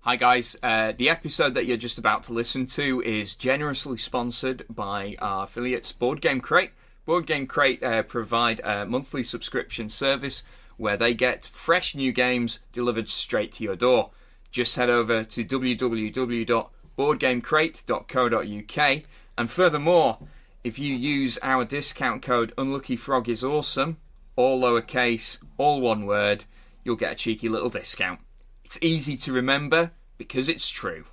Hi guys, the episode that you're just about to listen to is generously sponsored by our affiliates Board Game Crate. Board Game Crate provide a monthly subscription service where they get fresh new games delivered straight to your door. Just head over to www.boardgamecrate.co.uk, and furthermore, if you use our discount code UnluckyFrogIsAwesome, all lowercase, all one word, you'll get a cheeky little discount. It's easy to remember because it's true.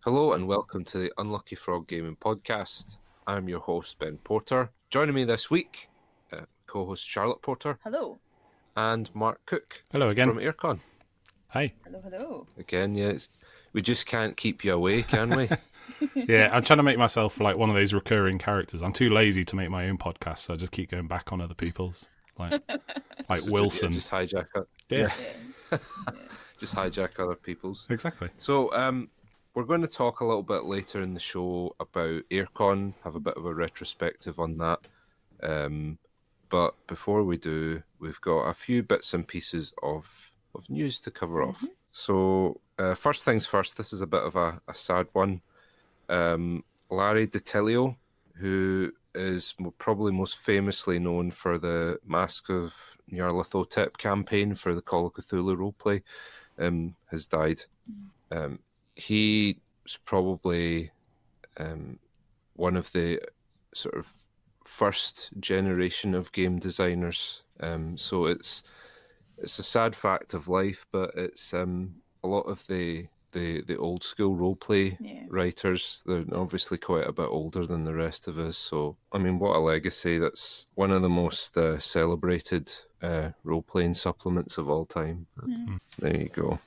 Hello and welcome to the Unlucky Frog Gaming Podcast. I'm your host, Ben Porter. Joining me this week, co-host Charlotte Porter. Hello. And Mark Cooke. Hello again. From AireCon. Hi. Hello, hello. Again, yeah, we just can't keep you away, can we? Yeah, I'm trying to make myself like one of those recurring characters. I'm too lazy to make my own podcast, so I just keep going back on other people's. Like So Wilson. Just hijack it. Yeah. Just hijack other people's. Exactly. So, we're going to talk a little bit later in the show about AireCon, have a bit of a retrospective on that. But before we do, we've got a few bits and pieces of news to cover off. So, first things first, this is a bit of a sad one. Larry DeTillio, who is probably most famously known for the Mask of Nyarlathotep campaign for the Call of Cthulhu roleplay, has died. He was probably one of the sort of first generation of game designers. So it's a sad fact of life, but it's a lot of the old school roleplay writers. They're obviously quite a bit older than the rest of us. So I mean, what a legacy! That's one of the most celebrated role-playing supplements of all time. There you go.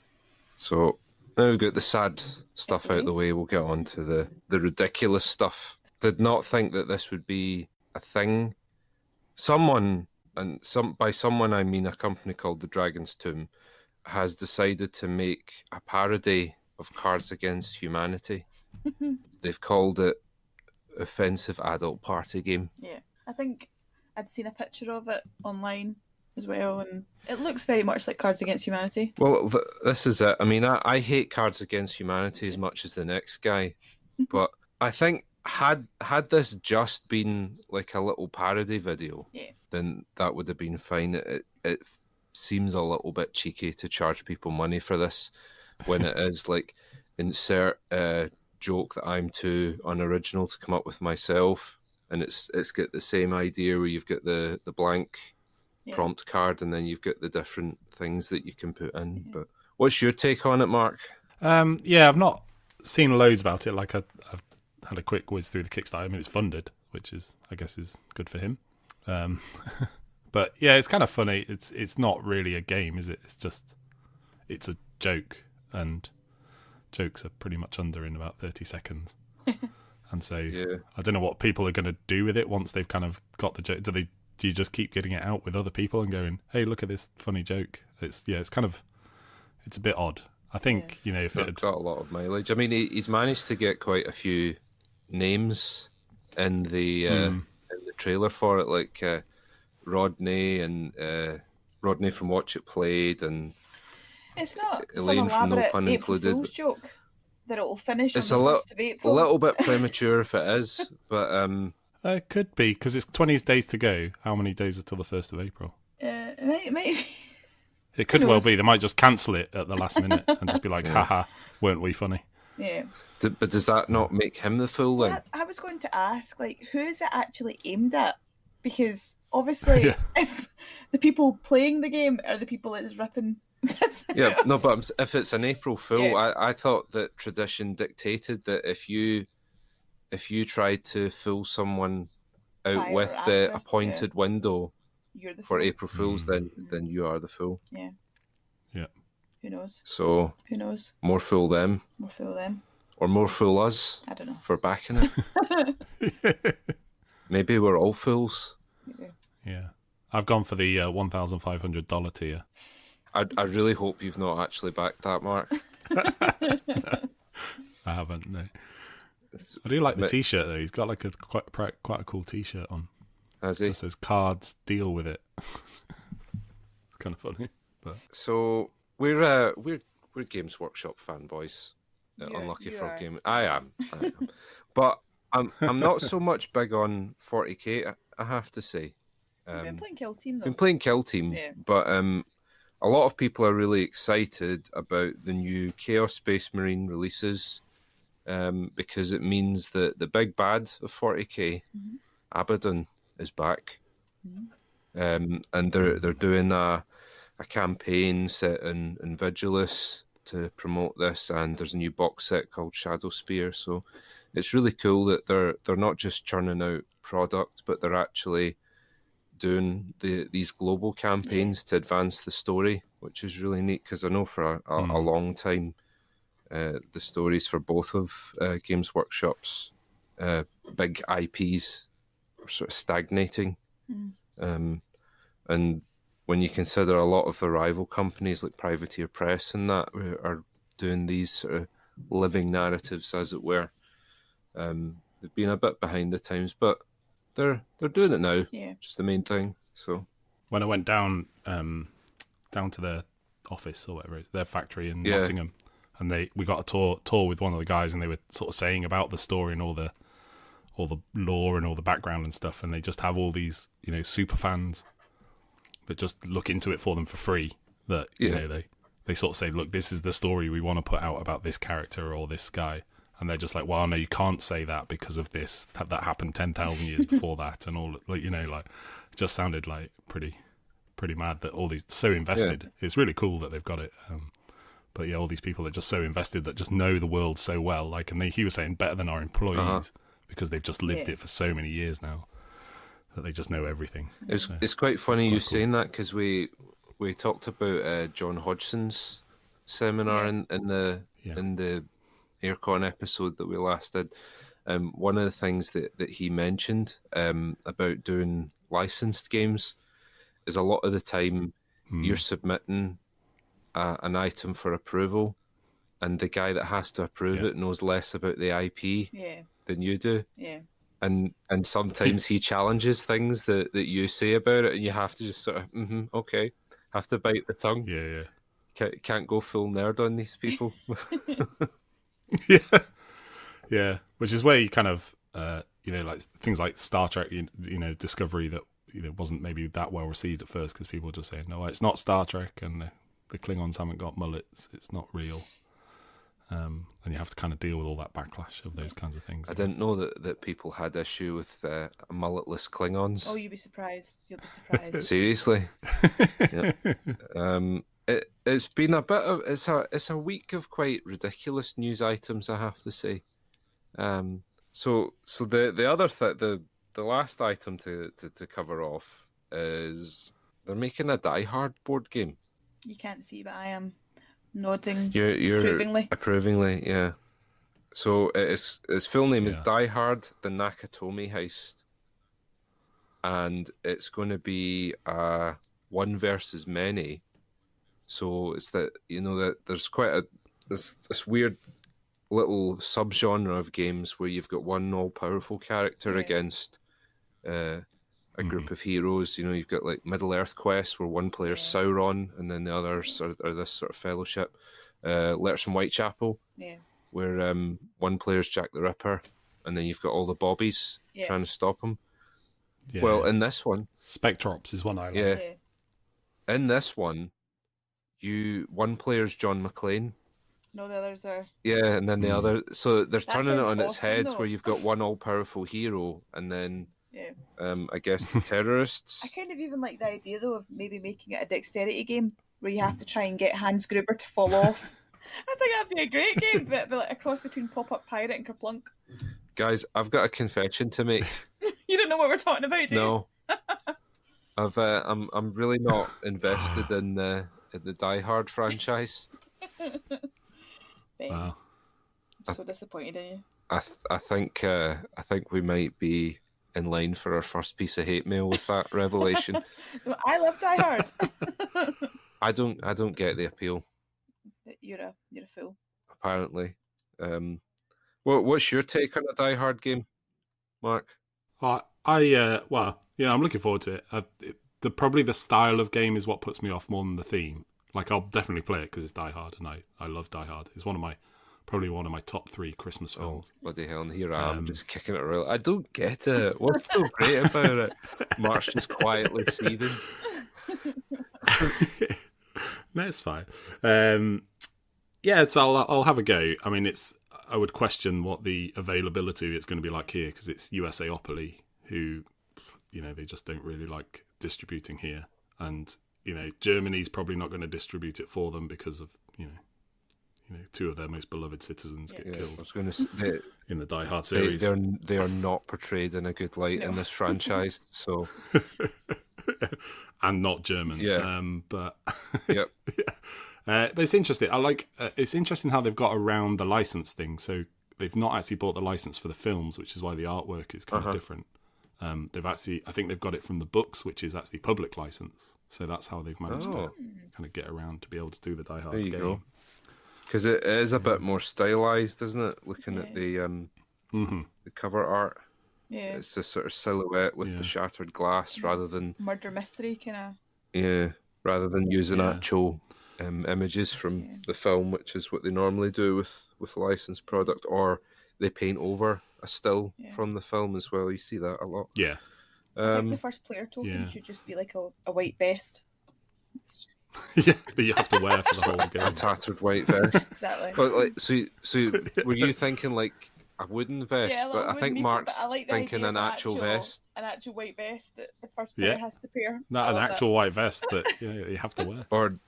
So. Now we've got the sad stuff out of the way, we'll get on to the ridiculous stuff. Did not think that this would be a thing. By someone I mean a company called the Dragon's Tomb, has decided to make a parody of Cards Against Humanity. They've called it Offensive Adult Party Game. Yeah, I think I'd seen a picture of it online as well, and it looks very much like Cards Against Humanity. Well, this is it. I mean, I hate Cards Against Humanity as much as the next guy, but I think had this just been like a little parody video, then that would have been fine. It seems a little bit cheeky to charge people money for this when it is like insert joke that I'm too unoriginal to come up with myself, and it's got the same idea where you've got the blank prompt card, and then you've got the different things that you can put in. But what's your take on it, Mark? I've not seen loads about it. Like I've had a quick whiz through the Kickstarter. I mean, it's funded, which I guess is good for him. But yeah, it's kind of funny. It's not really a game, is it? It's a joke, and jokes are pretty much under in about 30 seconds. And so I don't know what people are going to do with it once they've kind of got the joke. Do you just keep getting it out with other people and going, hey, look at this funny joke? It's a bit odd. I think, if it had got a lot of mileage. I mean, he's managed to get quite a few names in the trailer for it, like Rodney and Rodney from Watch It Played, and it's not Elaine some from No elaborate Pun April Included. Fool's joke that it'll finish It's on the 1st of a April. little bit premature if it is, but it could be, because it's 20 days to go. How many days until the 1st of April? It might be. It could well be. They might just cancel it at the last minute and just be like, haha, weren't we funny? Yeah. But does that not make him the fool then? I was going to ask, who is it actually aimed at? Because obviously, it's the people playing the game are the people that is ripping. Yeah, no, but if it's an April Fool, I thought that tradition dictated that if you tried to fool someone out with the appointed window for April Fools, then you are the fool. Yeah. Yeah. Who knows? So who knows? More fool them. More fool them. Or more fool us. I don't know. For backing it. Maybe we're all fools. Yeah. I've gone for the $1,500 tier. I really hope you've not actually backed that, Mark. I haven't, no. I do like the T-shirt though. He's got like a quite a cool T-shirt on. Has he? It says "Cards deal with it." It's kind of funny. But So we're Games Workshop fanboys. Unlucky you for are. game. I am. But I'm not so much big on 40k. I have to say. You've been playing Kill Team though. Been playing Kill Team, Yeah. but a lot of people are really excited about the new Chaos Space Marine releases. Because it means that the big bad of 40k, Abaddon, is back, and they're doing a campaign set in Vigilus to promote this, and there's a new box set called Shadow Spear. So it's really cool that they're not just churning out product, but they're actually doing these global campaigns to advance the story, which is really neat. Because I know for a long time. The stories for both of Games Workshop's big IPs are sort of stagnating. And when you consider a lot of the rival companies like Privateer Press and that are doing these sort of living narratives, as it were, they've been a bit behind the times, but they're doing it now, which is the main thing. So when I went down to their office or whatever, their factory in Nottingham, and we got a tour with one of the guys, and they were sort of saying about the story and all the lore and all the background and stuff, and they just have all these, super fans that just look into it for them for free. That they sort of say, look, this is the story we want to put out about this character or this guy, and they're just like, well, no, you can't say that because of this that happened 10,000 years before that, and all like it just sounded like pretty mad that all these so invested. It's really cool that they've got it. But yeah, all these people are just so invested that just know the world so well. Like, and he was saying better than our employees because they've just lived it for so many years now that they just know everything. It's quite funny you saying that, because we talked about John Hodgson's seminar in the AireCon episode that we last did. One of the things that he mentioned about doing licensed games is a lot of the time you're submitting an item for approval, and the guy that has to approve it knows less about the IP than you do. Yeah. And sometimes he challenges things that you say about it, and you have to just sort of, okay, have to bite the tongue. Yeah. Can't go full nerd on these people. Yeah. Which is where you kind of, like things like Star Trek, Discovery that wasn't maybe that well received at first because people were just saying, no, it's not Star Trek, and the Klingons haven't got mullets, it's not real. And you have to kind of deal with all that backlash of those kinds of things. I didn't know that people had issue with mulletless Klingons. Oh, you'll be surprised. Seriously. It's been a bit of it's a week of quite ridiculous news items, I have to say. So the other the last item to cover off is they're making a Die Hard board game. You can't see, but I am nodding You're approvingly. Approvingly, yeah. So its full name is Die Hard: The Nakatomi Heist, and it's going to be one versus many. So it's that that there's quite this weird little subgenre of games where you've got one all-powerful character against a group of heroes. You've got like Middle Earth Quest, where one player's Sauron and then the others are this sort of fellowship. Letters from Whitechapel, where one player's Jack the Ripper, and then you've got all the bobbies trying to stop him. Yeah. Well, in this one, Spectrops is one I like. Yeah. In this one, one player's John McClane. No, the others are. Yeah, and then the other. So they're turning it sounds on its awesome, head, though. where you've got one all-powerful hero, and then Yeah. I guess the terrorists. I kind of even like the idea though of maybe making it a dexterity game where you have to try and get Hans Gruber to fall off. I think that'd be a great game, but like a cross between Pop-Up Pirate and Kerplunk. Guys, I've got a confession to make. You don't know what we're talking about, do you? No, I'm really not invested in the Die Hard franchise. Ben, Wow. I'm so disappointed in you. I think we might be in line for our first piece of hate mail with that revelation. I love Die Hard. I don't get the appeal. You're a fool. Apparently. What's your take on a Die Hard game, Mark? Well, I'm looking forward to it. Probably the style of game is what puts me off more than the theme. Like, I'll definitely play it because it's Die Hard, and I love Die Hard. It's probably one of my top 3 Christmas films. Oh, bloody hell, and here I am just kicking it around. I don't get it. What's so great about it? Mark's just quietly seething. No, it's fine. So I'll have a go. I mean, I would question what the availability it's going to be like here, because it's USAopoly who, they just don't really like distributing here, and Germany's probably not going to distribute it for them because of 2 of their most beloved citizens get killed. I was going to say, in the Die Hard series, they are not portrayed in a good light in this franchise. So, and not German. Yeah. But yep. But it's interesting. It's interesting how they've got around the license thing. So they've not actually bought the license for the films, which is why the artwork is kind of different. I think they've got it from the books, which is actually public license. So that's how they've managed to kind of get around to be able to do the Die Hard game. Go. Because it is a bit more stylized, isn't it? Looking at the cover art, it's a sort of silhouette with the shattered glass rather than murder mystery kind of. Yeah, rather than using actual images from the film, which is what they normally do with licensed product, or they paint over a still from the film as well. You see that a lot. Yeah. I think the first player token should just be like a white vest. It's just... yeah, that you have to wear for the whole game. A tattered white vest. Exactly. But so were you thinking like a wooden vest? Yeah, but I think Mark's thinking an actual vest. An actual white vest that the first player has to pair. Not an actual white vest that you have to wear. Or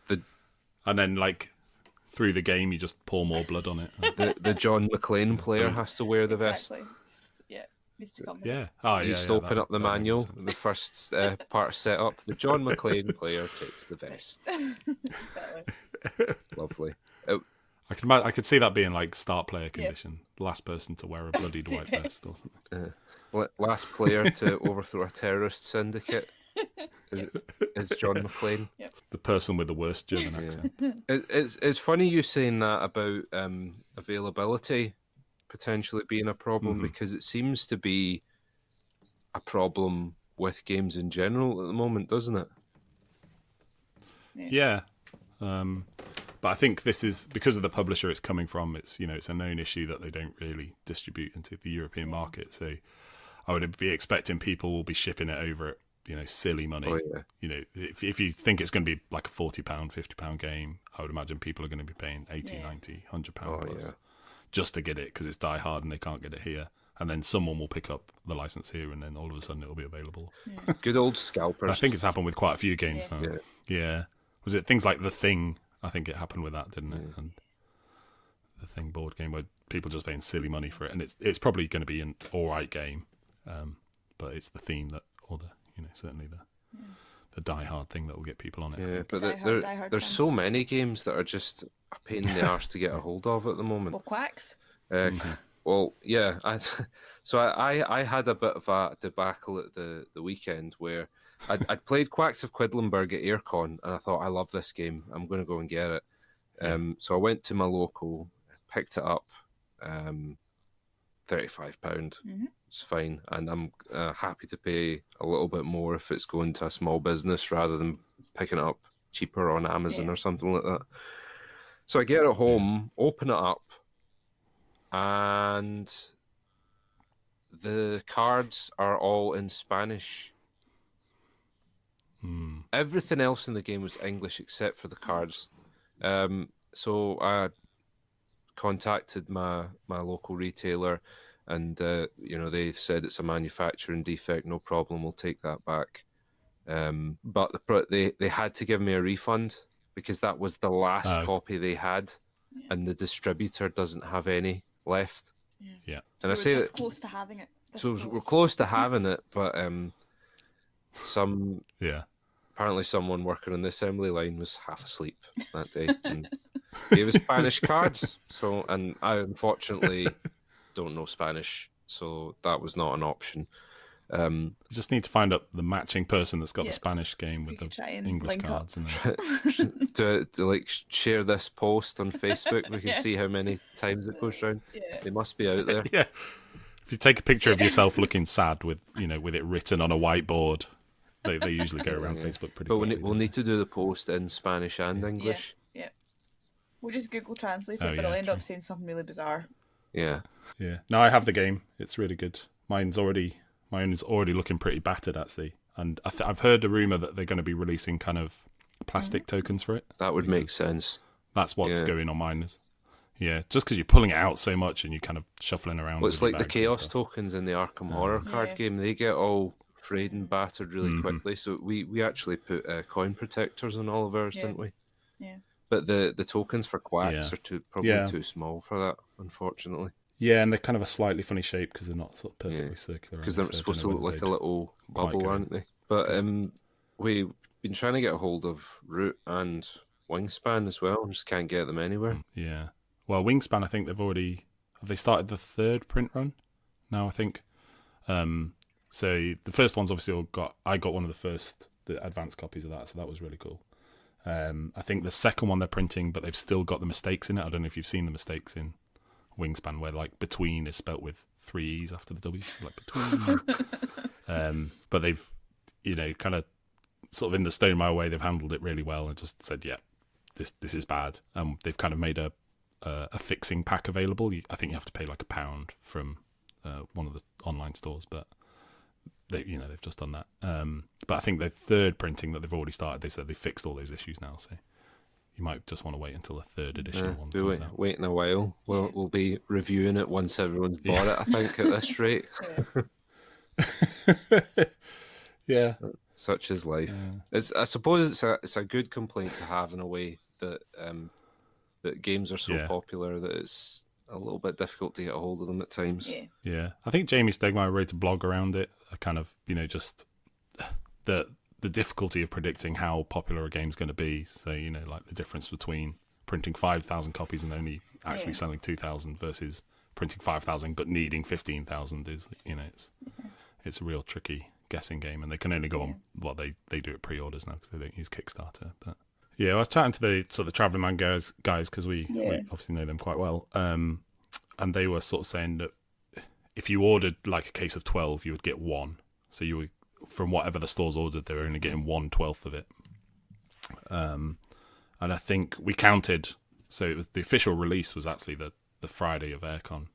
and then like through the game you just pour more blood on it. The John McClane player has to wear the vest. Yeah. Oh, you just open up the manual. The first part set up. The John McClane player takes the vest. Lovely. I could see that being like start player condition. Last person to wear a bloodied white vest or something. Last player to overthrow a terrorist syndicate is John McClane. Yep. The person with the worst German accent. It's funny you saying that about availability potentially being a problem, because it seems to be a problem with games in general at the moment, doesn't it? Yeah. But I think this is because of the publisher it's coming from. It's it's a known issue that they don't really distribute into the European market. So I would be expecting people will be shipping it over at silly money. Oh, yeah. If you think it's going to be like a £40, £50 game, I would imagine people are going to be paying 80, 90, £100 plus. Just to get it because it's Die Hard and they can't get it here, and then someone will pick up the license here, and then all of a sudden it'll be available. Good old scalpers. I think it's happened with quite a few games now. Yeah. Was it things like The Thing? I think it happened with that, didn't it? And The Thing board game where people just paying silly money for it, and it's probably going to be an all right game, but it's the theme that, or the certainly the Die Hard thing that will get people on it. Yeah, but there's so many games that are just a pain in the arse to get a hold of at the moment. Well, Quacks. Well, yeah. I had a bit of a debacle at the weekend where I'd played Quacks of Quedlinburg at AireCon, and I thought, I love this game. I'm going to go and get it. So I went to my local, picked it up, £35. It's fine, and I'm happy to pay a little bit more if it's going to a small business rather than picking it up cheaper on Amazon or something like that. So I get it home, open it up, and the cards are all in Spanish. Everything else in the game was English except for the cards. So I contacted my local retailer, and they said it's a manufacturing defect, no problem, we'll take that back. But they had to give me a refund because that was the last copy they had, and the distributor doesn't have any left. Yeah, and I say that close to having it. We're close to having it, but apparently someone working on the assembly line was half asleep that day and gave us Spanish cards. So, and I unfortunately don't know Spanish, so that was not an option. You just need to find up the matching person that's got Yeah. the Spanish game with We could the try and English link up. cards. And then... to like share this post on Facebook. We can Yeah. see how many times it goes round. Yeah. They must be out there. Yeah. If you take a picture of yourself looking sad with it written on a whiteboard, they usually go around Facebook pretty But quickly. we'll need to do the post in Spanish and English. Yeah. We'll just Google Translate it, Oh, but yeah, I'll end true. up saying something really bizarre. Yeah. Yeah. No, I have the game. It's really good. Mine is already looking pretty battered, actually. And I've heard a rumor that they're going to be releasing kind of plastic tokens for it. That would make sense. That's what's Yeah. going on mine. Yeah, just because you're pulling it out so much and you're kind of shuffling around. Well, it's with like your the bags and Chaos stuff. tokens in the Arkham Horror card Yeah. game. They get all frayed and battered really Mhm. quickly. So we actually put coin protectors on all of ours, Yeah. didn't we? Yeah. But the tokens for quacks Yeah. are probably Yeah. too small for that, unfortunately. Yeah, and they're kind of a slightly funny shape because they're not sort of perfectly Yeah. circular. Because are they're they? So I supposed to don't know look like whether a they'd little quite bubble, go aren't they? It's But good. we've been trying to get a hold of Root and Wingspan as well, and just can't get them anywhere. Yeah. Well, Wingspan, I think have they started the third print run now, I think. So the first one's obviously I got one of the advanced copies of that, so that was really cool. I think the second one they're printing, but they've still got the mistakes in it. I don't know if you've seen the mistakes in Wingspan where like between is spelt with 3 E's after the W, like between. But they've, kind of sort of in the Stonemaier way, they've handled it really well and just said, yeah, this is bad. They've kind of made a fixing pack available. I think you have to pay like £1 from one of the online stores, but they've just done that. But I think the third printing that they've already started, they said they fixed all those issues now, so you might just want to wait until the third edition one comes out. Waiting a while. We'll be reviewing it once everyone's bought it, I think, at this rate. Yeah. Such is life. I suppose it's a good complaint to have in a way that that games are so popular that it's a little bit difficult to get a hold of them at times. Yeah. I think Jamie Stegmaier wrote a blog around it, a kind of, just the difficulty of predicting how popular a game's going to be. So, like the difference between printing 5,000 copies and only actually selling 2,000 versus printing 5,000 but needing 15,000 is, it's a real tricky guessing game, and they can only go on what they do at pre-orders now because they don't use Kickstarter. But yeah, I was chatting to the sort of Traveling Man guys because we obviously know them quite well, and they were sort of saying that if you ordered like a case of 12, you would get one. So you would, from whatever the stores ordered, they were only getting 1/12 of it. And I think we counted, so it was the official release was actually the Friday of AireCon,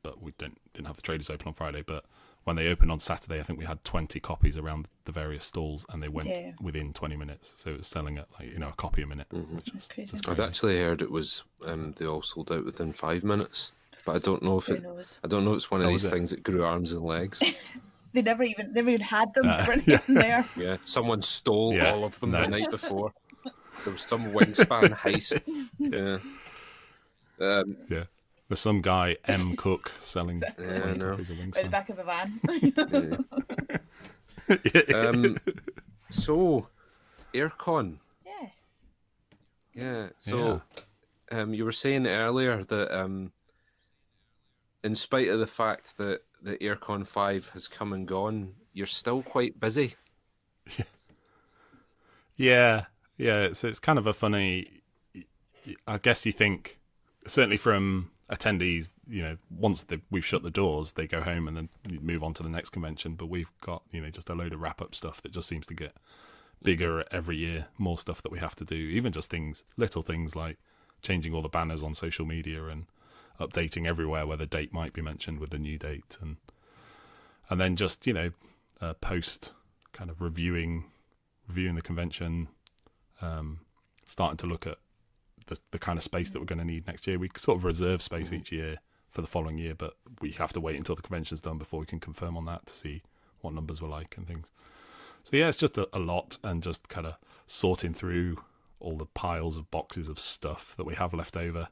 but we didn't have the traders open on Friday. But when they opened on Saturday, I think we had 20 copies around the various stalls, and they went within 20 minutes. So it was selling at like a copy a minute, which is crazy. just I've crazy. actually heard it was they all sold out within 5 minutes, but I don't know if it's one of these things that grew arms and legs. They never even had them. They weren't even there. Yeah, someone stole all of them the Nice. night before. There was some Wingspan heist. Yeah. There's some guy, M. Cooke, selling 20 no. copies of By the Wingspan. back of a van. So, AireCon. Yes. Yeah. So, you were saying earlier that in spite of the fact that the AireCon 5 has come and gone, you're still quite busy. Yeah. It's kind of a funny. I guess you think, certainly from attendees, once we've shut the doors, they go home and then move on to the next convention. But we've got just a load of wrap up stuff that just seems to get bigger every year. More stuff that we have to do, even just little things like changing all the banners on social media and updating everywhere where the date might be mentioned with the new date, and then just post kind of reviewing the convention, starting to look at the kind of space that we're going to need next year. We sort of reserve space each year for the following year, but we have to wait until the convention's done before we can confirm on that to see what numbers we're like and things. So yeah, it's just a lot, and just kind of sorting through all the piles of boxes of stuff that we have left over,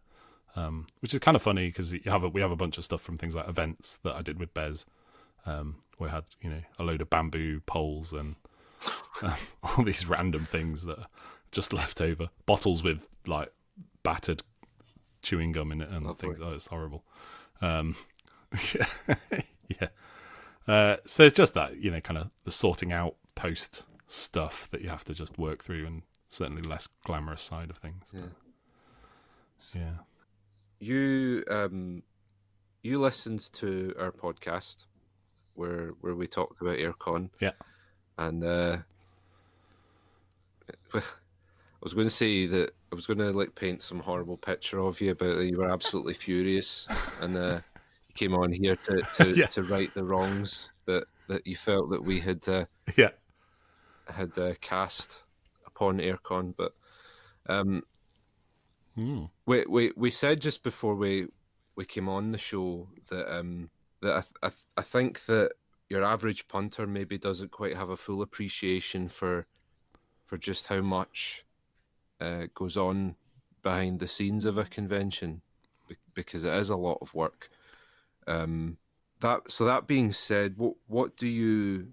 which is kind of funny because we have a bunch of stuff from things like events that I did with Bez. We had a load of bamboo poles and all these random things that are just left over, bottles with like battered chewing gum in it and things. Oh, it's horrible. Yeah. So it's just that, kind of the sorting out post stuff that you have to just work through, and certainly less glamorous side of things. Yeah. Yeah. You listened to our podcast where we talked about AireCon. Yeah. And I was going to say that I was going to paint some horrible picture of you, but you were absolutely furious, and you came on here to right the wrongs that you felt that we had cast upon AireCon. But we said just before we came on the show that I think that your average punter maybe doesn't quite have a full appreciation for just how much goes on behind the scenes of a convention, because it is a lot of work. That being said, what do you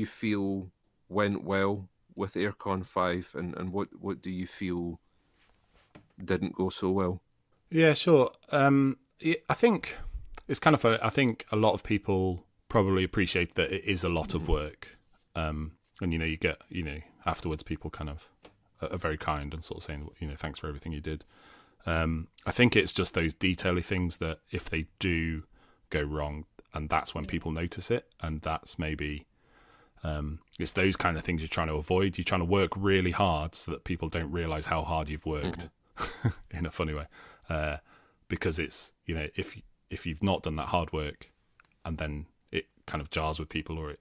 feel went well with AireCon 5, and what do you feel didn't go so well? Yeah, sure. I think it's kind of I think a lot of people probably appreciate that it is a lot of work, and you get afterwards people kind of are very kind and sort of saying thanks for everything you did. I think it's just those detaily things that if they do go wrong, and that's when people notice it, and that's maybe it's those kind of things you're trying to avoid. You're trying to work really hard so that people don't realize how hard you've worked in a funny way, because it's if you've not done that hard work and then it kind of jars with people, or it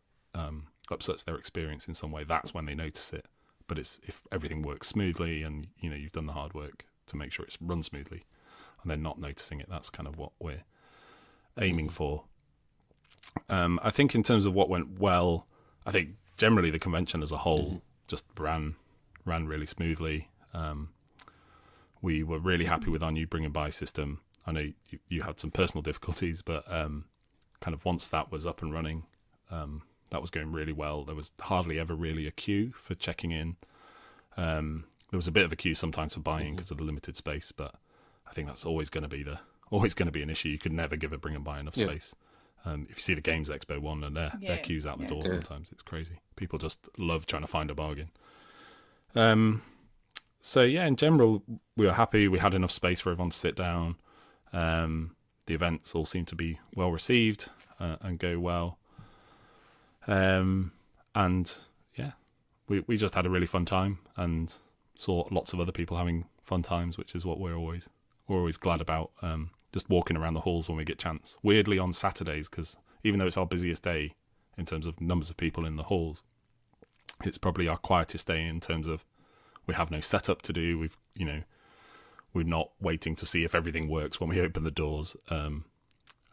upsets their experience in some way, that's when they notice it. But it's if everything works smoothly and you've done the hard work to make sure it's run smoothly, and then not noticing it, that's kind of what we're aiming for. I think in terms of what went well, I think generally the convention as a whole just ran really smoothly. We were really happy with our new bring and buy system. I know you had some personal difficulties, but kind of once that was up and running, that was going really well. There was hardly ever really a queue for checking in. There was a bit of a queue sometimes for buying because of the limited space, but I think that's always going to be an issue. You could never give a bring and buy enough space. If you see the Games Expo one and their queues out the door, sometimes it's crazy. People just love trying to find a bargain. So yeah, in general, we were happy. We had enough space for everyone to sit down. The events all seemed to be well received and go well. And yeah, we just had a really fun time and saw lots of other people having fun times, which is what we're always glad about. Just walking around the halls when we get chance. Weirdly on Saturdays, because even though it's our busiest day in terms of numbers of people in the halls, it's probably our quietest day in terms of we have no setup to do. We're not waiting to see if everything works when we open the doors and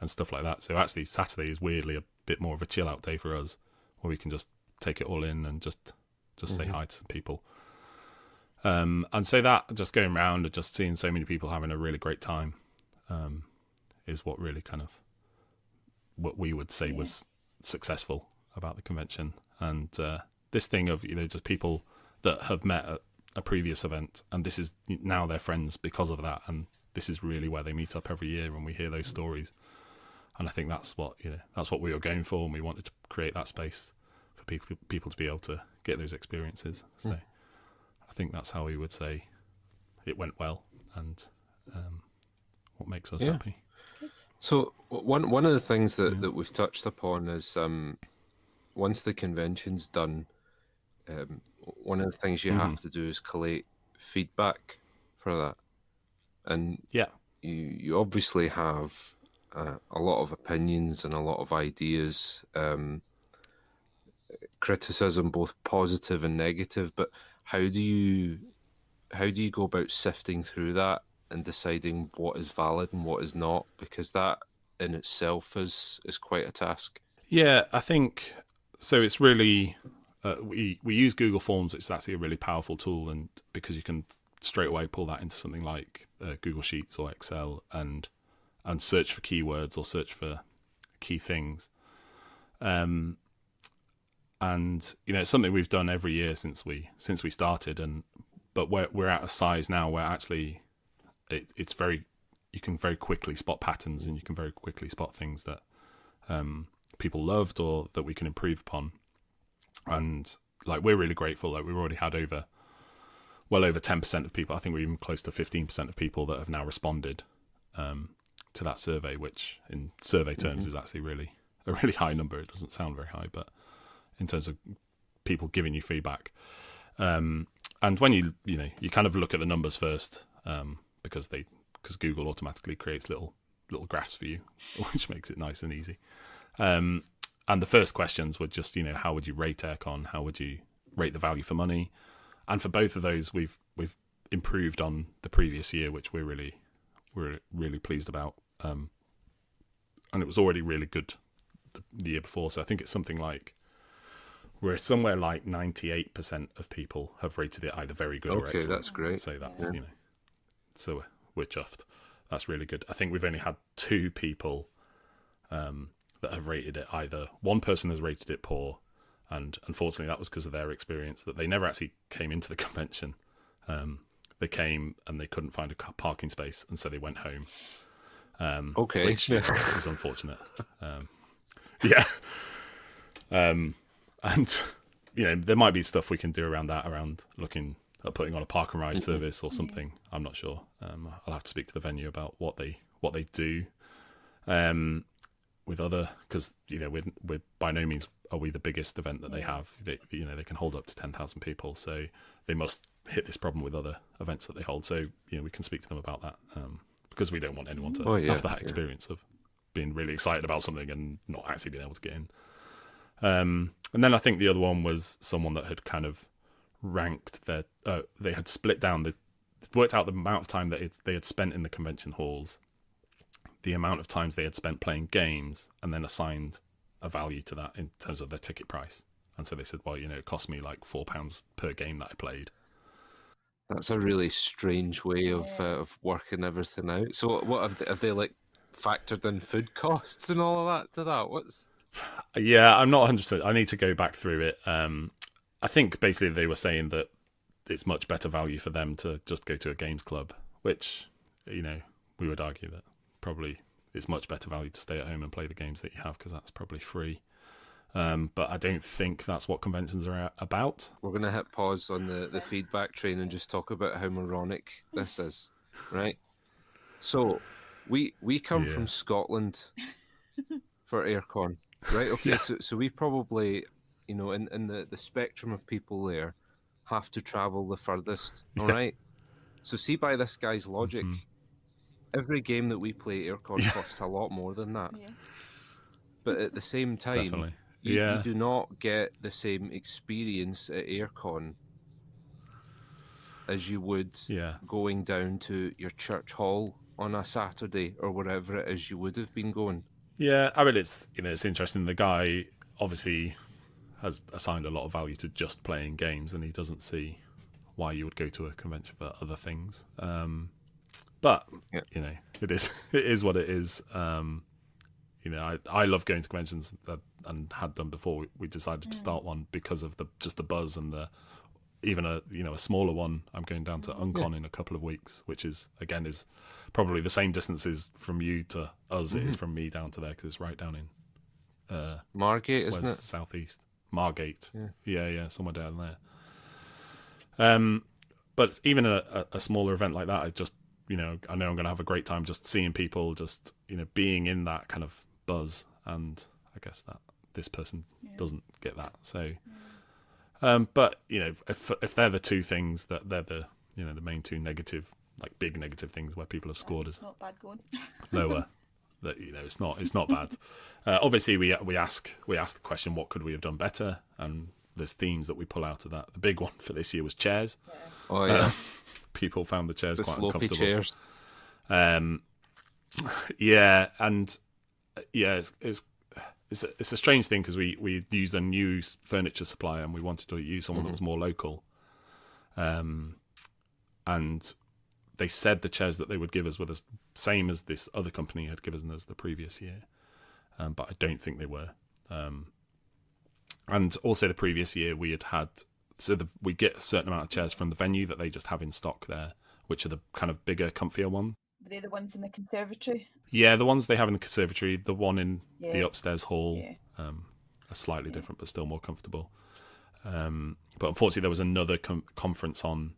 stuff like that. So actually Saturday is weirdly a bit more of a chill out day for us, where we can just take it all in and just say hi to some people. And so that just going around and just seeing so many people having a really great time is what really kind of what we would say was successful about the convention. And this thing of just people that have met at a previous event, and this is now they're friends because of that, and this is really where they meet up every year, and we hear those stories. And I think that's what we were going for, and we wanted to create that space for people to be able to get those experiences. So I think that's how we would say it went well, and what makes us happy. So one of the things that we've touched upon is once the convention's done, one of the things you have to do is collate feedback for that. And you obviously have a lot of opinions and a lot of ideas, criticism, both positive and negative. But how do you go about sifting through that and deciding what is valid and what is not? Because that in itself is quite a task. Yeah, I think so. It's really we use Google Forms, which is actually a really powerful tool, and because you can straight away pull that into something like Google Sheets or Excel and search for keywords or search for key things. And it's something we've done every year since we started, but we're at a size now where actually it's very, you can very quickly spot patterns, and you can very quickly spot things that people loved or that we can improve upon. And like, we're really grateful. Like, we've already had well over 10% of people. I think we're even close to 15% of people that have now responded to that survey, which in survey terms is actually a really high number. It doesn't sound very high, but in terms of people giving you feedback. And when you kind of look at the numbers first, because Google automatically creates little graphs for you, which makes it nice and easy. And the first questions were just, how would you rate AireCon? How would you rate the value for money? And for both of those, we've improved on the previous year, which we're really pleased about. And it was already really good the year before. So I think it's something like, we're somewhere like 98% of people have rated it either very good or excellent. Okay, that's great. So that's, so we're chuffed. That's really good. I think we've only had 2 people that have rated it either. One person has rated it poor, and unfortunately that was because of their experience, that they never actually came into the convention. They came and they couldn't find a parking space, and so they went home. Which is unfortunate. And there might be stuff we can do around that, around looking at putting on a park and ride service or something. I'm not sure. I'll have to speak to the venue about what they do with other, because we're by no means are we the biggest event that they have. They can hold up to 10,000 people, so they must hit this problem with other events that they hold. So we can speak to them about that, because we don't want anyone to have that experience of being really excited about something and not actually being able to get in. And then I think the other one was someone that had kind of ranked their, they had split down worked out the amount of time that they had spent in the convention halls, the amount of times they had spent playing games, and then assigned a value to that in terms of their ticket price. And so they said, well, it cost me like £4 per game that I played. That's a really strange way of working everything out. So what have they like factored in food costs and all of that to that? Yeah, I'm not 100%. I need to go back through it. I think basically they were saying that it's much better value for them to just go to a games club, which, we would argue that probably it's much better value to stay at home and play the games that you have, because that's probably free. But I don't think that's what conventions are about. We're going to hit pause on the feedback train and just talk about how moronic this is, right? So we come from Scotland for AireCon. Right, okay, so we probably, in the spectrum of people there, have to travel the furthest, all right? So see, by this guy's logic, every game that we play at AireCon costs a lot more than that. Yeah. But at the same time, you do not get the same experience at AireCon as you would going down to your church hall on a Saturday or wherever it is you would have been going. Yeah, I mean, it's interesting. The guy obviously has assigned a lot of value to just playing games, and he doesn't see why you would go to a convention for other things. But it is what it is. I love going to conventions and had done before. We decided to start one because of just the buzz and even a smaller one. I'm going down to Uncon in a couple of weeks, which is probably the same distances from you to us it is from me down to there, because it's right down in Margate, isn't it? Southeast Margate. Yeah, somewhere down there. But even a smaller event like that, I just I know I'm going to have a great time just seeing people, just being in that kind of buzz, and I guess that this person doesn't get that. So. But if they're the two things that they're the the main two big negative things where people have scored is not bad going. lower, that it's not bad. Obviously we ask the question, what could we have done better? And there's themes that we pull out of that. The big one for this year was chairs. Oh yeah, people found the chairs quite uncomfortable. Chairs. It's a strange thing, because we used a new furniture supplier and we wanted to use someone that was more local. And they said the chairs that they would give us were the same as this other company had given us the previous year. But I don't think they were. And also the previous year we we get a certain amount of chairs from the venue that they just have in stock there, which are the kind of bigger, comfier ones. They're the ones in the conservatory. Yeah, the ones they have in the conservatory, the one in the Yeah. upstairs hall, Yeah. are slightly different, but still more comfortable. But unfortunately, there was another conference on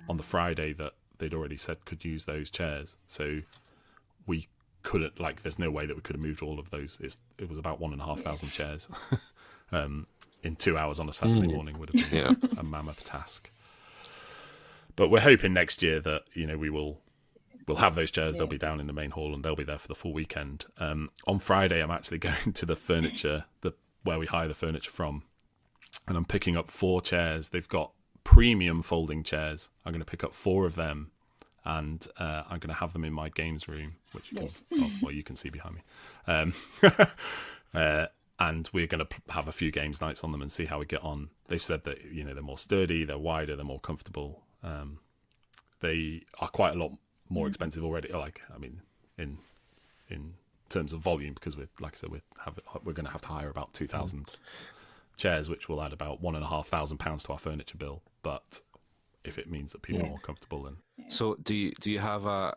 the Friday that they'd already said could use those chairs, so we couldn't. Like, there's no way that we could have moved all of those. It was about 1,500 chairs. In 2 hours on a Saturday morning would have been a mammoth task. But we're hoping next year that we'll have those chairs. They'll be down in the main hall and they'll be there for the full weekend. On Friday, I'm actually going to the furniture, where we hire the furniture from, and I'm picking up 4 chairs. They've got premium folding chairs. I'm going to pick up 4 of them, and I'm going to have them in my games room, which you can see behind me. And we're going to have a few games nights on them and see how we get on. They've said that they're more sturdy, they're wider, they're more comfortable. They are quite a lot more expensive already. In terms of volume, because we're going to have to hire about 2,000 chairs, which will add about £1,500 to our furniture bill. But if it means that people are more comfortable, then So do you have a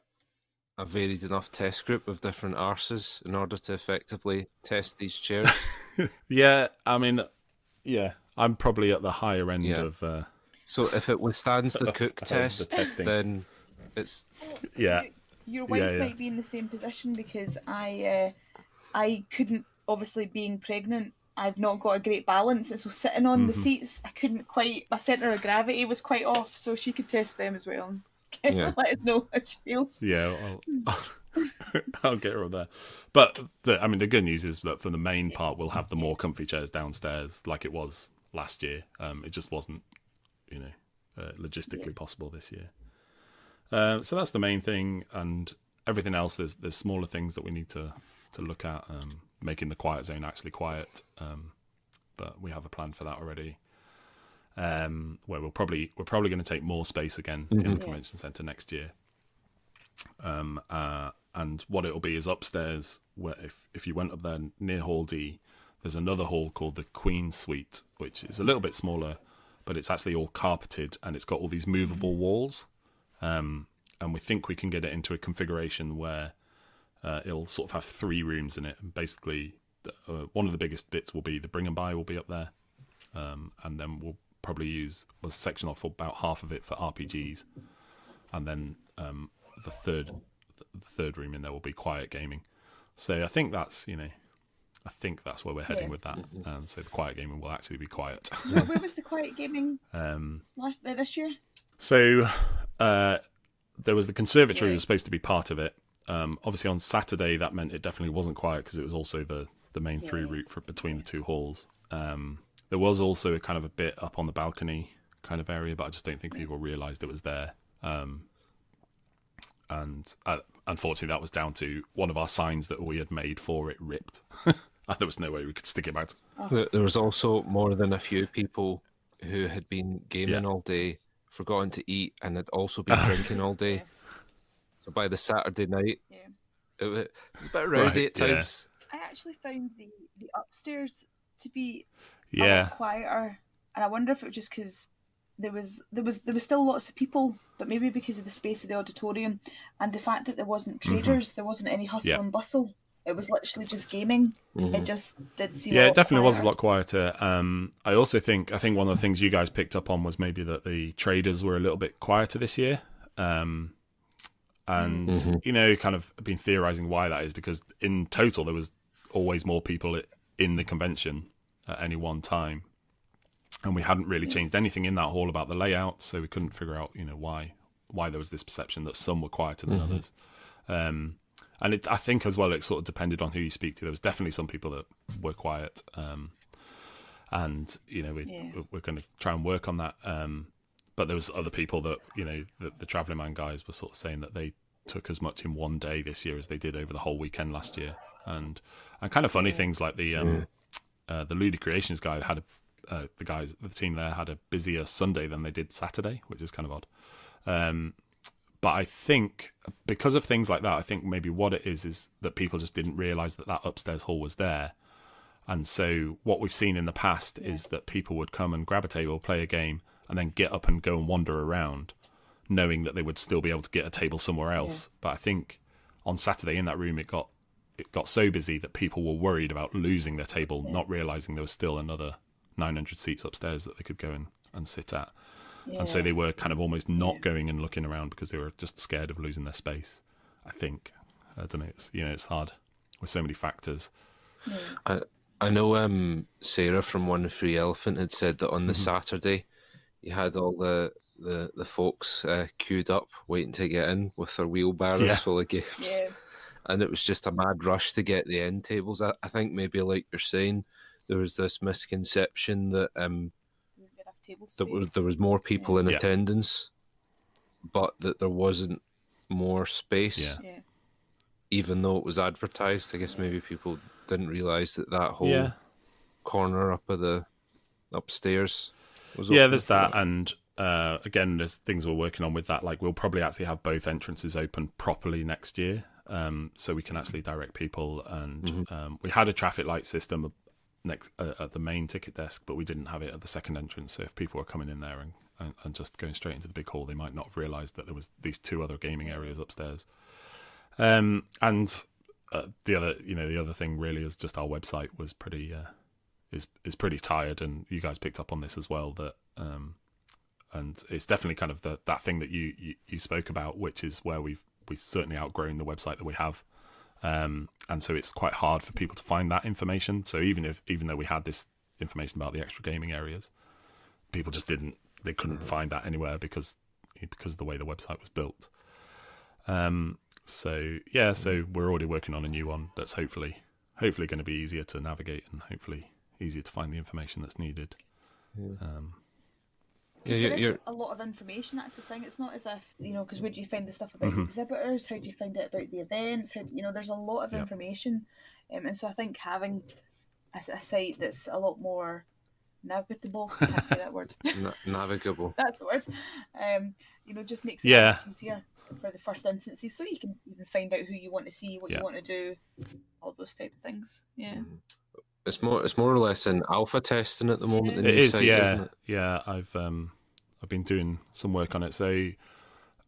varied enough test group of different arses in order to effectively test these chairs? yeah, I'm probably at the higher end of. So if it withstands the Cooke the test, testing. then it's Your wife might be in the same position, because I couldn't, obviously being pregnant, I've not got a great balance, and so sitting on the seats, I couldn't quite. My centre of gravity was quite off, so she could test them as well. Let us know how she feels. Yeah, I'll get her up there. But the good news is that for the main part, we'll have the more comfy chairs downstairs, like it was last year. It just wasn't, logistically possible this year. So that's the main thing, and everything else. There's smaller things that we need to look at, making the quiet zone actually quiet. But we have a plan for that already. Where we're probably going to take more space again in the convention centre next year. And what it'll be is upstairs, where if you went up there near Hall D, there's another hall called the Queen Suite, which is a little bit smaller, but it's actually all carpeted and it's got all these movable walls. And we think we can get it into a configuration where it'll sort of have 3 rooms in it. And basically, one of the biggest bits will be the bring and buy will be up there. And then we'll probably use a section off about half of it for RPGs. And then the third room in there will be quiet gaming. So I think that's where we're heading with that. So the quiet gaming will actually be quiet. So where was the quiet gaming this year? So there was the conservatory was supposed to be part of it. Obviously on Saturday that meant it definitely wasn't quiet, because it was also the main through route between the 2 halls. There was also a kind of a bit up on the balcony kind of area, but I just don't think people realised it was there. And unfortunately that was down to one of our signs that we had made for it ripped. There was no way we could stick it out. There was also more than a few people who had been gaming all day, forgotten to eat, and had also been drinking all day. So by the Saturday night, it was a bit rowdy at times. I actually found the upstairs to be a lot quieter, and I wonder if it was just because there was still lots of people, but maybe because of the space of the auditorium and the fact that there wasn't traders, there wasn't any hustle and bustle. It was literally just gaming. It just did seem. Yeah, it definitely was a lot quieter. I also think one of the things you guys picked up on was maybe that the traders were a little bit quieter this year. And kind of been theorizing why that is, because in total there was always more people in the convention at any one time, and we hadn't really changed anything in that hall about the layout, so we couldn't figure out why there was this perception that some were quieter than others. And I think as well it sort of depended on who you speak to. There was definitely some people that were quiet, and we're going to try and work on that. But there was other people that the Travelling Man guys were sort of saying that they took as much in one day this year as they did over the whole weekend last year, and kind of funny things like the Ludi Creations guy had the team there had a busier Sunday than they did Saturday, which is kind of odd. But I think because of things like that, I think maybe what it is that people just didn't realise that upstairs hall was there. And so what we've seen in the past is that people would come and grab a table, play a game, and then get up and go and wander around, knowing that they would still be able to get a table somewhere else. But I think on Saturday in that room, it got so busy that people were worried about losing their table, not realizing there was still another 900 seats upstairs that they could go and sit at. Yeah. And so they were kind of almost not going and looking around because they were just scared of losing their space, I think. I don't know. It's hard with so many factors. Yeah. I know Sarah from One Free Elephant had said that on the Saturday you had all the folks queued up waiting to get in with their wheelbarrows full of games. Yeah. And it was just a mad rush to get the end tables. I think maybe like you're saying, there was this misconception that there was more people in attendance, but that there wasn't more space, even though it was advertised. I guess maybe people didn't realise that whole corner up of the upstairs was open. There's that, and again, there's things we're working on with that. Like, we'll probably actually have both entrances open properly next year, so we can actually direct people. And we had a traffic light system next at the main ticket desk, but we didn't have it at the second entrance. So if people were coming in there and just going straight into the big hall, they might not have realised that there was these two other gaming areas upstairs. And the other thing really is just our website was pretty is pretty tired, and you guys picked up on this as well, that and it's definitely kind of that thing that you spoke about, which is where we've certainly outgrown the website that we have. And so it's quite hard for people to find that information. So even though we had this information about the extra gaming areas, people just couldn't find that anywhere because of the way the website was built. So we're already working on a new one that's hopefully going to be easier to navigate and hopefully easier to find the information that's needed. There's a lot of information. That's the thing. It's not as if, because where do you find the stuff about the exhibitors? How do you find out about the events? There's a lot of information, and so I think having a site that's a lot more navigable. I can't say that word. Navigable. That's the word. Just makes it much easier for the first instances, so you can even find out who you want to see, what you want to do, all those type of things. Yeah. It's more or less in alpha testing at the moment. It is, isn't it? Yeah. I've been doing some work on it. So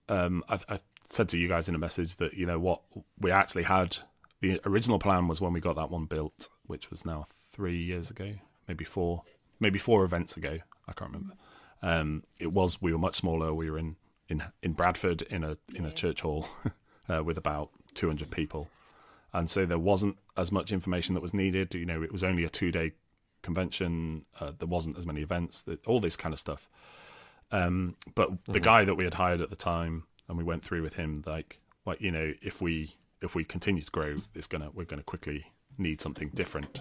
I said to you guys in a message that what we actually had. The original plan was when we got that one built, which was now 3 years ago, maybe four events ago. I can't remember. We were much smaller. We were in Bradford in a church hall with about 200 people. And so there wasn't as much information that was needed. It was only a 2-day convention. There wasn't as many events, all this kind of stuff. But the guy that we had hired at the time, and we went through with him, if we continue to grow, we're gonna quickly need something different.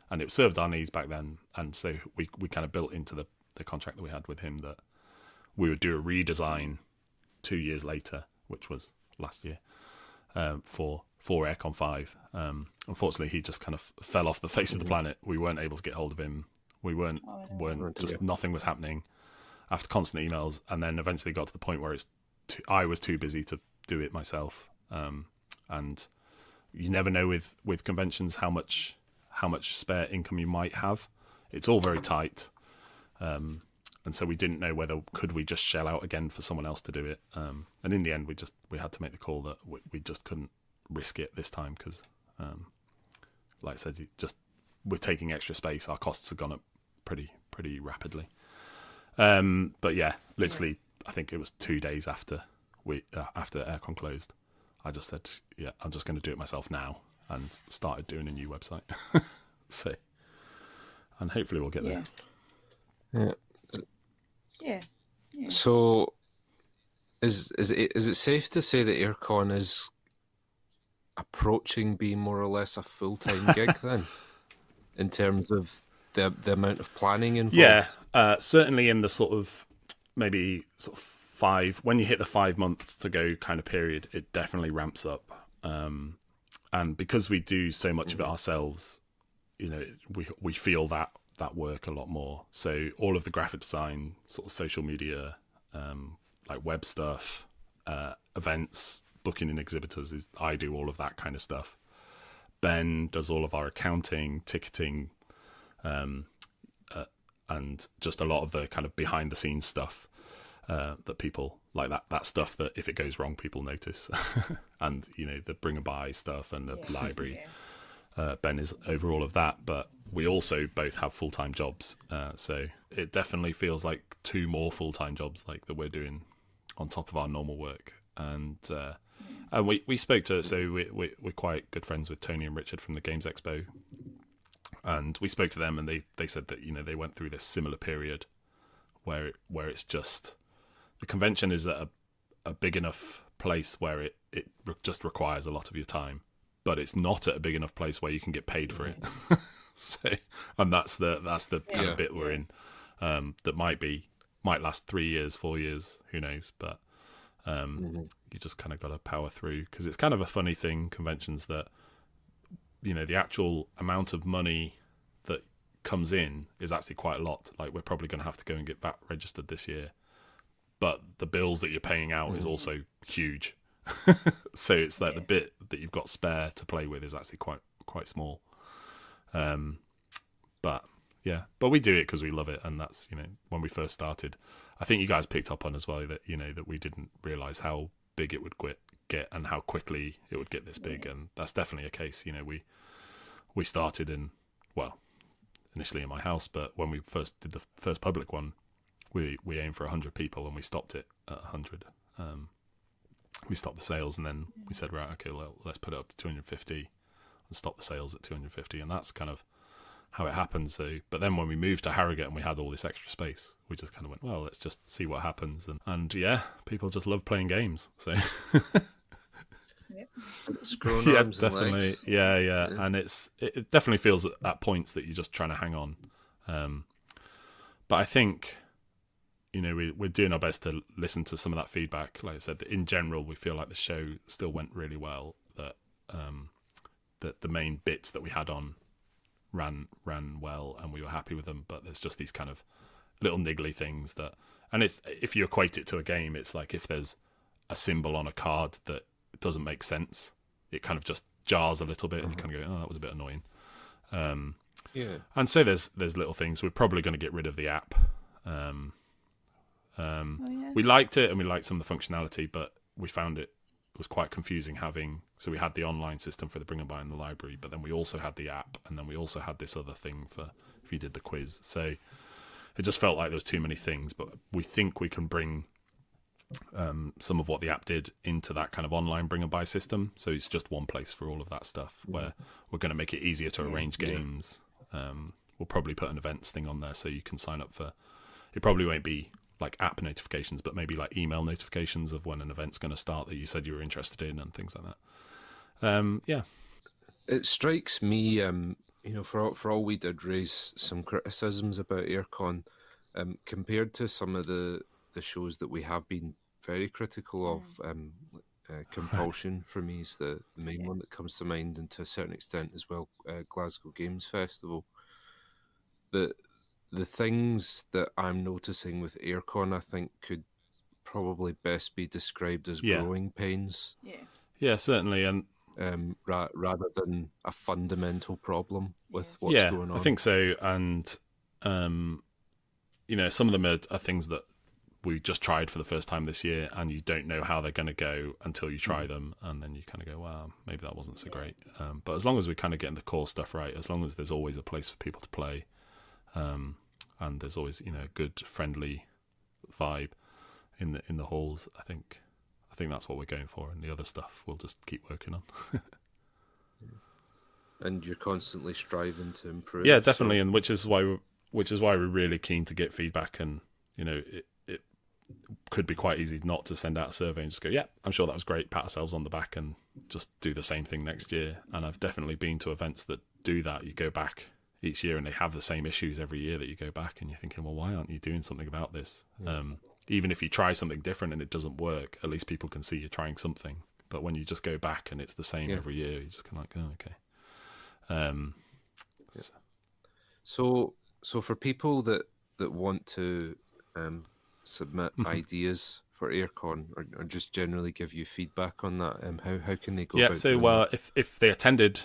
And it served our needs back then. And so we kind of built into the contract that we had with him that we would do a redesign 2 years later, which was last year, for AireCon 5. Unfortunately, he just kind of fell off the face of the planet. We weren't able to get hold of him. We weren't nothing was happening after constant emails, and then eventually got to the point where I was too busy to do it myself. And you never know with conventions how much spare income you might have. It's all very tight. And so we didn't know whether could we just shell out again for someone else to do it. And in the end, we had to make the call that we just couldn't risk it this time because, like I said, we're taking extra space. Our costs have gone up pretty rapidly. But yeah, literally, I think it was 2 days after AireCon closed, I just said, yeah, I'm just going to do it myself now, and started doing a new website. So, and hopefully we'll get there. Yeah. So, is it safe to say that AireCon is approaching being more or less a full-time gig then, in terms of the amount of planning involved? Yeah, certainly in the sort of 5, when you hit the 5 months to go kind of period, it definitely ramps up. And because we do so much of it ourselves, we feel that work a lot more. So all of the graphic design, sort of social media, like web stuff, events, booking in exhibitors, I do all of that kind of stuff. Ben does all of our accounting, ticketing, and just a lot of the kind of behind the scenes stuff. that people like that stuff that if it goes wrong, people notice, and the bring and buy stuff and the library. Ben is over all of that, but we also both have full-time jobs, so it definitely feels like 2 more full-time jobs like that we're doing on top of our normal work. And we spoke to, so we're quite good friends with Tony and Richard from the Games Expo, and we spoke to them, and they said that they went through this similar period where it's just the convention is at a big enough place where it just requires a lot of your time, but it's not at a big enough place where you can get paid for it. So, and that's the kind of bit we're in. That might last 3 years, 4 years, who knows? But you just kind of got to power through, because it's kind of a funny thing, conventions, that the actual amount of money that comes in is actually quite a lot. Like, we're probably going to have to go and get VAT registered this year, but the bills that you're paying out is also huge. So it's like the bit that you've got spare to play with is actually quite small. But we do it because we love it, and that's when we first started. I think you guys picked up on as well that that we didn't realize how big it would get and how quickly it would get this big, and that's definitely a case. We started initially in my house, but when we first did the first public one, we aimed for 100 people, and we stopped it at 100. We stopped the sales, and then we said, right, okay, well, let's put it up to 250 and stop the sales at 250, and that's kind of how it happened. So, but then when we moved to Harrogate and we had all this extra space, we just kind of went, well, let's just see what happens, and people just love playing games. So it's grown definitely, and it definitely feels at points that you're just trying to hang on. But I think we're doing our best to listen to some of that feedback. Like I said, in general, we feel like the show still went really well. That the main bits that we had on ran well, and we were happy with them. But there's just these kind of little niggly things and it's, if you equate it to a game, it's like if there's a symbol on a card that doesn't make sense, it kind of just jars a little bit, and you kind of go, oh, that was a bit annoying. And so there's little things. We're probably going to get rid of the app. We liked it, and we liked some of the functionality, but we found it was quite confusing so we had the online system for the bring and buy in the library, but then we also had the app, and then we also had this other thing for if you did the quiz. So it just felt like there was too many things, but we think we can bring some of what the app did into that kind of online bring and buy system. So it's just one place for all of that stuff, where we're going to make it easier to arrange games. We'll probably put an events thing on there so you can sign up for, it probably won't be like app notifications, but maybe like email notifications of when an event's going to start that you said you were interested in, and things like that. It strikes me, for all we did raise some criticisms about AireCon, compared to some of the shows that we have been very critical of. Compulsion for me is the main one that comes to mind, and to a certain extent as well, Glasgow Games Festival. The things that I'm noticing with AireCon, I think, could probably best be described as growing pains. Yeah, certainly, and rather than a fundamental problem with what's going on. I think so, and some of them are things that we just tried for the first time this year, and you don't know how they're going to go until you try them, and then you kind of go, wow, maybe that wasn't so great. But as long as we're kind of getting the core stuff right, as long as there's always a place for people to play, and there's always a good friendly vibe in the halls, I think that's what we're going for, and the other stuff we'll just keep working on. And you're constantly striving to improve. Yeah, definitely, and which is why we're really keen to get feedback, and it could be quite easy not to send out a survey and just go, yeah, I'm sure that was great, pat ourselves on the back, and just do the same thing next year. And I've definitely been to events that do that. You go back each year and they have the same issues every year that you go back, and you're thinking, well, why aren't you doing something about this? Even if you try something different and it doesn't work, at least people can see you're trying something. But when you just go back and it's the same every year, you're just kind of like, oh, okay. So for people that want to submit ideas for AireCon, or just generally give you feedback on that, how can they go about doing that? If they attended,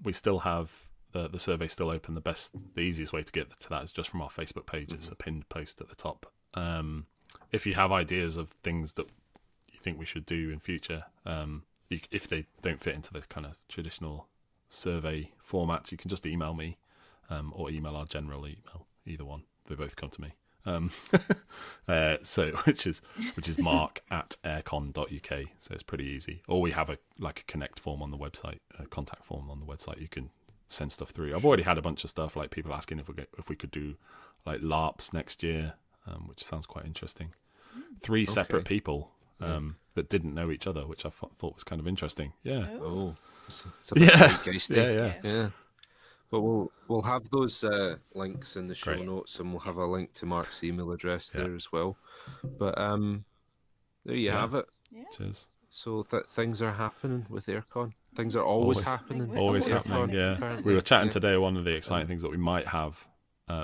we still have the survey still open. The easiest way to get to that is just from our Facebook page. It's a pinned post at the top. if you have ideas of things that you think we should do in future, if they don't fit into the kind of traditional survey formats, you can just email me, or email our general email. Either one, they both come to me. So which is mark@aircon.uk. So it's pretty easy. Or we have a connect form on the website, a contact form on the website. You can send stuff through. I've already had a bunch of stuff like people asking if we could do like LARPs next year, which sounds quite interesting. 3 separate people that didn't know each other, which I thought was kind of interesting. Yeah. Oh, it's a bit zeitgeisty. Yeah. But we'll have those links in the show notes, and we'll have a link to Mark's email address there as well. But there you have it. Yeah. Cheers. So things are happening with AireCon. Things are always happening. Always happening. Yeah. We were chatting today. One of the exciting things that we might have,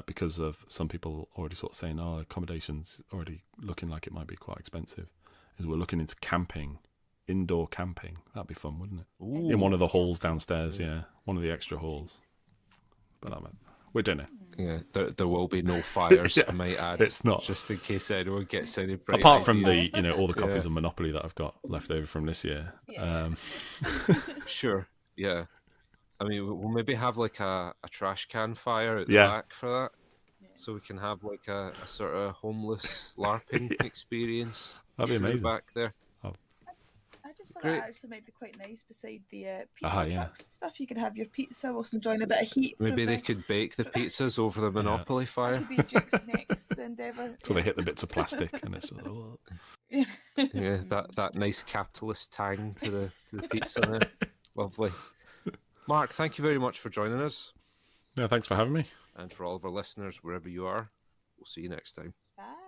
because of some people already sort of saying, "Oh, accommodation's already looking like it might be quite expensive," is we're looking into camping. Indoor camping. That'd be fun, wouldn't it? Ooh. In one of the halls downstairs. Yeah, one of the extra halls. But we're doing it. Yeah, there will be no fires, I might add. It's not. Just in case anyone gets any bright Apart from ideas. all the copies of Monopoly that I've got left over from this year. Yeah. Sure, yeah. I mean, we'll maybe have like a trash can fire at the back for that. Yeah. So we can have like a sort of homeless LARPing experience. That'd be amazing. Back there. I just thought that actually might be quite nice beside the pizza trucks and stuff. You could have your pizza whilst enjoying a bit of heat. Maybe they could bake the pizzas over the Monopoly fire. That could be Jake's next endeavour. So they hit the bits of plastic and it's just that nice capitalist tang to the pizza there. Lovely. Mark, thank you very much for joining us. Yeah, thanks for having me. And for all of our listeners, wherever you are, we'll see you next time. Bye.